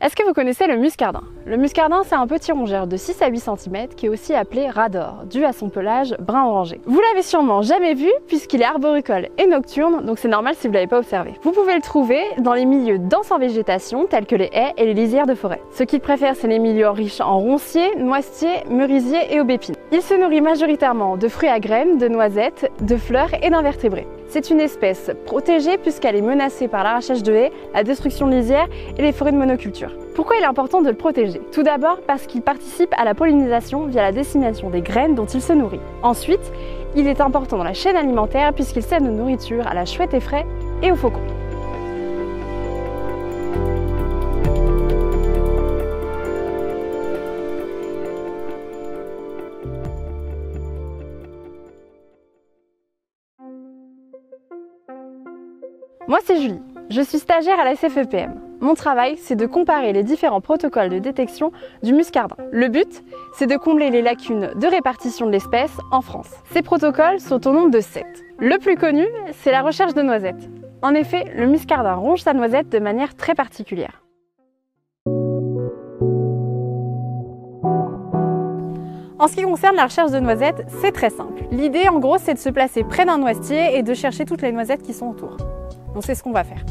Est-ce que vous connaissez le muscardin? Le muscardin, c'est un petit rongeur de 6 à 8 cm qui est aussi appelé rat d'or, dû à son pelage brun orangé. Vous l'avez sûrement jamais vu puisqu'il est arboricole et nocturne, donc c'est normal si vous ne l'avez pas observé. Vous pouvez le trouver dans les milieux denses en végétation tels que les haies et les lisières de forêt. Ce qu'il préfère, c'est les milieux riches en ronciers, noisetiers, merisiers et aubépines. Il se nourrit majoritairement de fruits à graines, de noisettes, de fleurs et d'invertébrés. C'est une espèce protégée puisqu'elle est menacée par l'arrachage de haies, la destruction de lisières et les forêts de monoculture. Pourquoi il est important de le protéger? Tout d'abord parce qu'il participe à la pollinisation via la dissémination des graines dont il se nourrit. Ensuite, il est important dans la chaîne alimentaire puisqu'il sert de nourriture à la chouette effraie et aux faucons. Moi, c'est Julie. Je suis stagiaire à la SFEPM. Mon travail, c'est de comparer les différents protocoles de détection du muscardin. Le but, c'est de combler les lacunes de répartition de l'espèce en France. Ces protocoles sont au nombre de 7. Le plus connu, c'est la recherche de noisettes. En effet, le muscardin ronge sa noisette de manière très particulière. En ce qui concerne la recherche de noisettes, c'est très simple. L'idée, en gros, c'est de se placer près d'un noisetier et de chercher toutes les noisettes qui sont autour. Donc c'est ce qu'on va faire.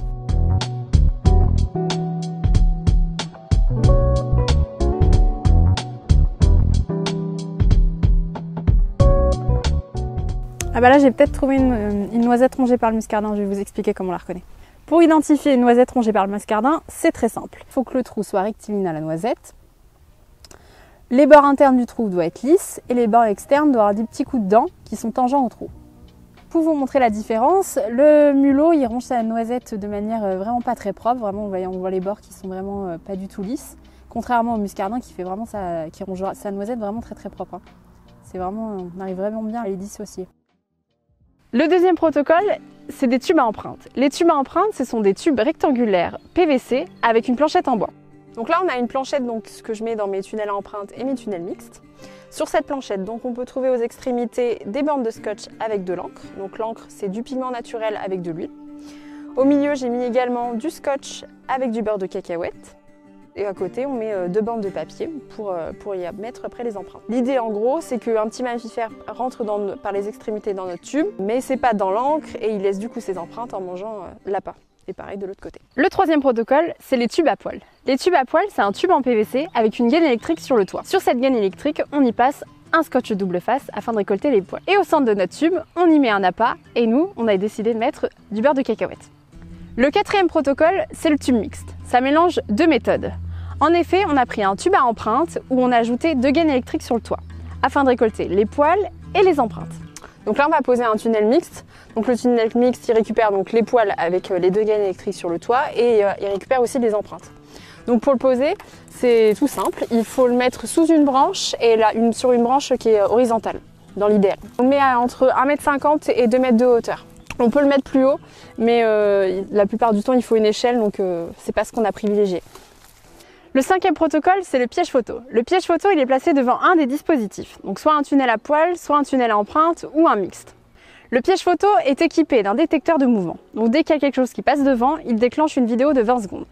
Ah bah là j'ai peut-être trouvé une noisette rongée par le muscardin, je vais vous expliquer comment on la reconnaît. Pour identifier une noisette rongée par le muscardin, c'est très simple. Il faut que le trou soit rectiligne à la noisette. Les bords internes du trou doivent être lisses et les bords externes doivent avoir des petits coups de dents qui sont tangents au trou. Pour vous montrer la différence, le mulot il ronge sa noisette de manière vraiment pas très propre, vraiment on voit les bords qui sont vraiment pas du tout lisses, contrairement au muscardin qui ronge sa noisette vraiment très propre. Hein. C'est vraiment, on arrive vraiment bien à les dissocier. Le deuxième protocole, c'est des tubes à empreinte. Les tubes à empreinte, ce sont des tubes rectangulaires PVC avec une planchette en bois. Donc là, on a une planchette ce que je mets dans mes tunnels à empreinte et mes tunnels mixtes. Sur cette planchette, donc, on peut trouver aux extrémités des bandes de scotch avec de l'encre. Donc l'encre, c'est du pigment naturel avec de l'huile. Au milieu, j'ai mis également du scotch avec du beurre de cacahuète. Et à côté, on met 2 bandes de papier pour y mettre après les empreintes. L'idée, en gros, c'est qu'un petit mammifère rentre par les extrémités dans notre tube, mais c'est pas dans l'encre et il laisse du coup ses empreintes en mangeant l'appât. Et pareil de l'autre côté. Le troisième protocole, c'est les tubes à poils. Les tubes à poils, c'est un tube en PVC avec une gaine électrique sur le toit. Sur cette gaine électrique, on y passe un scotch double face afin de récolter les poils. Et au centre de notre tube, on y met un appât et nous, on a décidé de mettre du beurre de cacahuète. Le quatrième protocole, c'est le tube mixte. Ça mélange 2 méthodes. En effet, on a pris un tube à empreinte où on a ajouté 2 gaines électriques sur le toit afin de récolter les poils et les empreintes. Donc là, on va poser un tunnel mixte. Donc le tunnel mixte, il récupère donc les poils avec les 2 gaines électriques sur le toit et il récupère aussi les empreintes. Donc pour le poser, c'est tout simple. Il faut le mettre sous une branche et là, sur une branche qui est horizontale, dans l'idéal. On le met entre 1,50 m et 2 m de hauteur. On peut le mettre plus haut, mais la plupart du temps, il faut une échelle, donc c'est pas ce qu'on a privilégié. Le 5e protocole, c'est le piège photo. Le piège photo, il est placé devant un des dispositifs, donc soit un tunnel à poils, soit un tunnel à empreinte ou un mixte. Le piège photo est équipé d'un détecteur de mouvement. Donc dès qu'il y a quelque chose qui passe devant, il déclenche une vidéo de 20 secondes.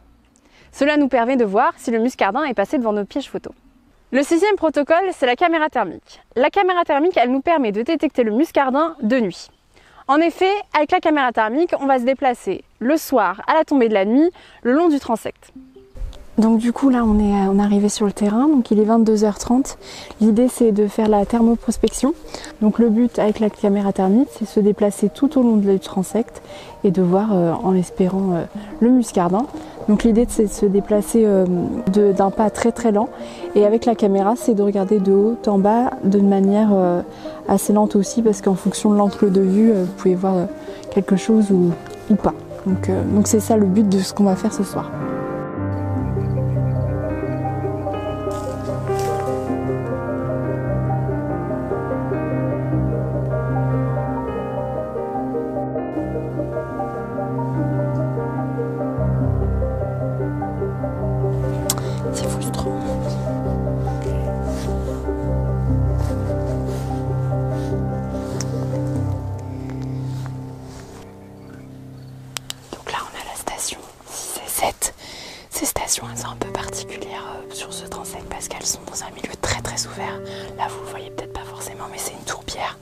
Cela nous permet de voir si le muscardin est passé devant notre piège photo. Le 6e protocole, c'est la caméra thermique. La caméra thermique, elle nous permet de détecter le muscardin de nuit. En effet, avec la caméra thermique, on va se déplacer le soir à la tombée de la nuit le long du transect. Donc du coup là on est arrivé sur le terrain, donc il est 22h30. L'idée c'est de faire la thermoprospection. Donc le but avec la caméra thermique c'est de se déplacer tout au long du transect et de voir en espérant le muscardin. Donc l'idée c'est de se déplacer d'un pas très lent et avec la caméra c'est de regarder de haut en bas de manière assez lente aussi parce qu'en fonction de l'angle de vue vous pouvez voir quelque chose ou pas. Donc c'est ça le but de ce qu'on va faire ce soir. C'est frustrant. Donc là on a la station 6 et 7 peu particulière sur ce transect parce qu'elles sont dans un milieu très très ouvert. Là vous le voyez peut-être pas forcément, mais c'est une tourbière.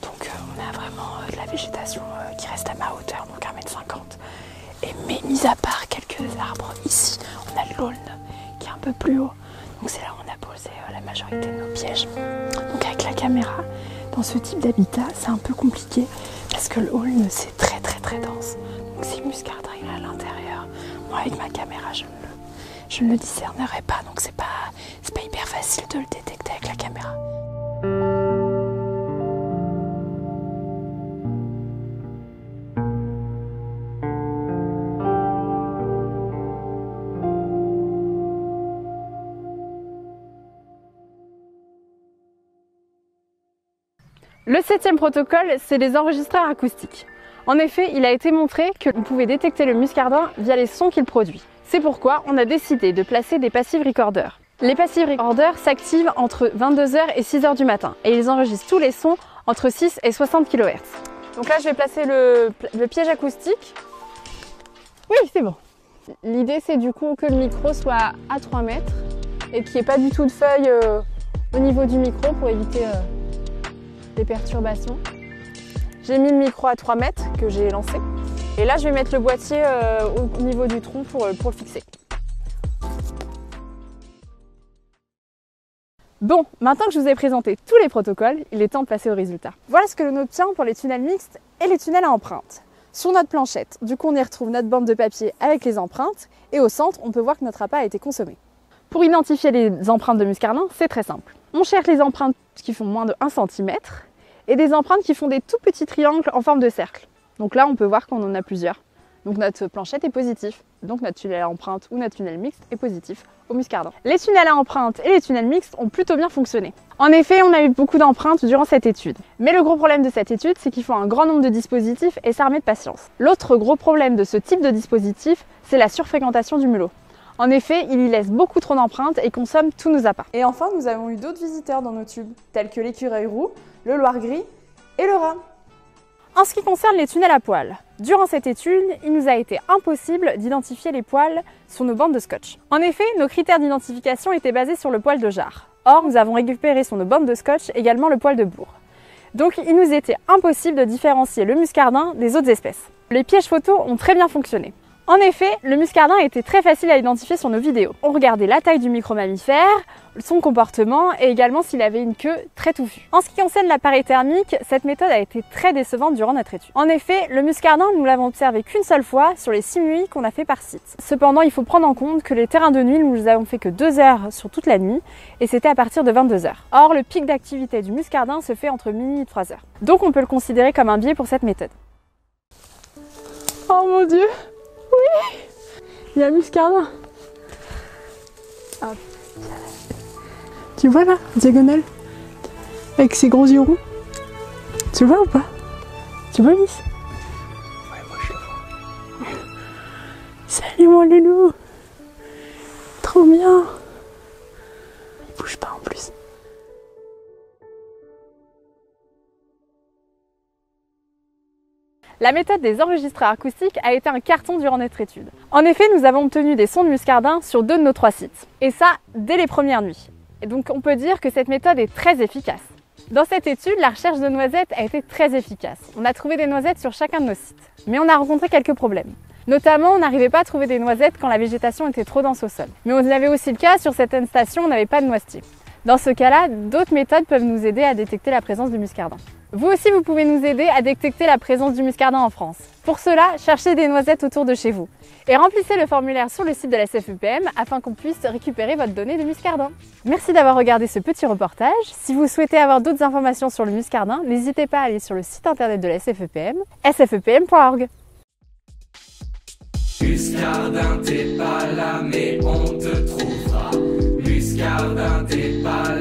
Donc on a vraiment de la végétation qui reste à ma hauteur, donc 1,50 m. Mais mis à part quelques arbres, ici on a l'aulne qui est un peu plus haut. Donc c'est là où on a posé la majorité de nos pièges. Donc avec la caméra, dans ce type d'habitat, c'est un peu compliqué parce que l'aulne c'est très très très dense. Donc si le muscardin il est à l'intérieur, moi avec ma caméra je ne le discernerai pas, donc c'est pas hyper facile de le détecter avec la caméra. Le 7e protocole, c'est les enregistreurs acoustiques. En effet, il a été montré qu'on pouvait détecter le muscardin via les sons qu'il produit. C'est pourquoi on a décidé de placer des passive recorders. Les passive recorders s'activent entre 22 h et 6 h du matin et ils enregistrent tous les sons entre 6 et 60 kHz. Donc là, je vais placer le piège acoustique. Oui, c'est bon. L'idée, c'est du coup que le micro soit à 3 mètres et qu'il n'y ait pas du tout de feuilles au niveau du micro pour éviter des perturbations. J'ai mis le micro à 3 mètres que j'ai lancé. Et là, je vais mettre le boîtier au niveau du tronc pour le fixer. Bon, maintenant que je vous ai présenté tous les protocoles, il est temps de passer au résultat. Voilà ce que l'on obtient pour les tunnels mixtes et les tunnels à empreintes. Sur notre planchette, du coup, on y retrouve notre bande de papier avec les empreintes. Et au centre, on peut voir que notre appât a été consommé. Pour identifier les empreintes de muscardin, c'est très simple. On cherche les empreintes qui font moins de 1 cm et des empreintes qui font des tout petits triangles en forme de cercle. Donc là, on peut voir qu'on en a plusieurs. Donc notre planchette est positive. Donc notre tunnel à empreinte ou notre tunnel mixte est positif au muscardin. Les tunnels à empreinte et les tunnels mixtes ont plutôt bien fonctionné. En effet, on a eu beaucoup d'empreintes durant cette étude. Mais le gros problème de cette étude, c'est qu'il faut un grand nombre de dispositifs et s'armer de patience. L'autre gros problème de ce type de dispositif, c'est la surfréquentation du mulot. En effet, il y laisse beaucoup trop d'empreintes et consomme tous nos appâts. Et enfin, nous avons eu d'autres visiteurs dans nos tubes, tels que l'écureuil roux, le loir gris et le rat. En ce qui concerne les tunnels à poils, durant cette étude, il nous a été impossible d'identifier les poils sur nos bandes de scotch. En effet, nos critères d'identification étaient basés sur le poil de jarre. Or, nous avons récupéré sur nos bandes de scotch également le poil de bourre. Donc, il nous était impossible de différencier le muscardin des autres espèces. Les pièges photos ont très bien fonctionné. En effet, le muscardin était très facile à identifier sur nos vidéos. On regardait la taille du micro-mammifère, son comportement et également s'il avait une queue très touffue. En ce qui concerne l'appareil thermique, cette méthode a été très décevante durant notre étude. En effet, le muscardin, nous l'avons observé qu'une seule fois sur les 6 nuits qu'on a fait par site. Cependant, il faut prendre en compte que les terrains de nuit, nous les avons fait que 2 heures sur toute la nuit et c'était à partir de 22 h. Or, le pic d'activité du muscardin se fait entre minuit et 3 h. Donc on peut le considérer comme un biais pour cette méthode. Oh mon Dieu! Oui, il y a un muscardin. Ah. Tu vois là, diagonale, avec ses gros yeux ronds. Tu vois ou pas? Tu vois, Miss? Ouais, moi je le vois. Salut mon loulou. Trop bien. Il bouge pas en plus. La méthode des enregistreurs acoustiques a été un carton durant notre étude. En effet, nous avons obtenu des sons de muscardin sur 2 de nos 3 sites. Et ça, dès les premières nuits. Et donc on peut dire que cette méthode est très efficace. Dans cette étude, la recherche de noisettes a été très efficace. On a trouvé des noisettes sur chacun de nos sites. Mais on a rencontré quelques problèmes. Notamment, on n'arrivait pas à trouver des noisettes quand la végétation était trop dense au sol. Mais on avait aussi le cas, sur certaines stations, on n'avait pas de noisetiers. Dans ce cas-là, d'autres méthodes peuvent nous aider à détecter la présence du muscardin. Vous aussi, vous pouvez nous aider à détecter la présence du muscardin en France. Pour cela, cherchez des noisettes autour de chez vous et remplissez le formulaire sur le site de la SFEPM afin qu'on puisse récupérer votre donnée de muscardin. Merci d'avoir regardé ce petit reportage. Si vous souhaitez avoir d'autres informations sur le muscardin, n'hésitez pas à aller sur le site internet de la SFEPM, sfepm.org. Muscardin, t'es pas là, mais on te trouvera. Muscardin, t'es pas là.